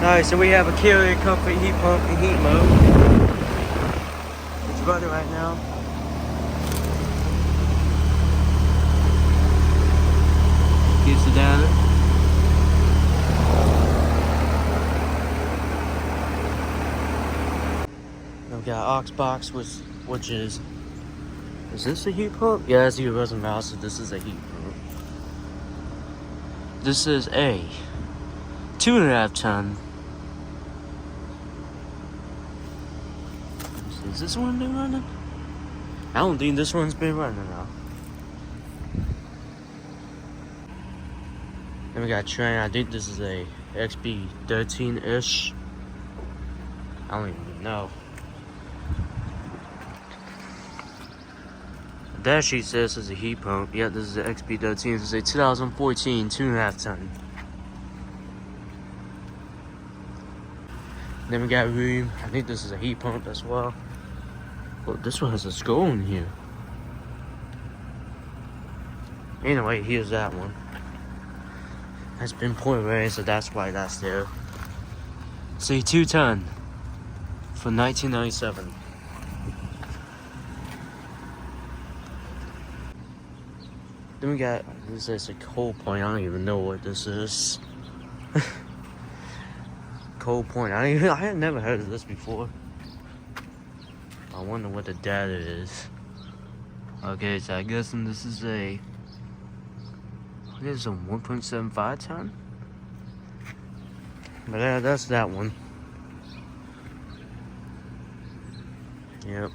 Alright, so we have a Carrier Comfort heat pump in heat mode. It's running right now. Gives the data. Then we got Oxbox, which is this a heat pump? Yeah, as you wasn't mouse, so this is a heat pump. This is a 2.5 ton. Is this one been running? I don't think this one's been running now. Then we got Trane. I think this is a XB13-ish. I don't even know. That sheet says this is a heat pump. Yeah, this is an XB13. This is a 2014 2.5 ton. Then we got Rheem. I think this is a heat pump as well. Well, this one has a skull in here. Anyway, here's that one. That's been point raised, so that's why that's there. It's a 2 ton for 1997. Then we got, this is a cold point. I don't even know what this is. Cold point. I had never heard of this before. I wonder what the data is. Okay, so I guess this is a 1.75 ton. But yeah, that's that one. Yep.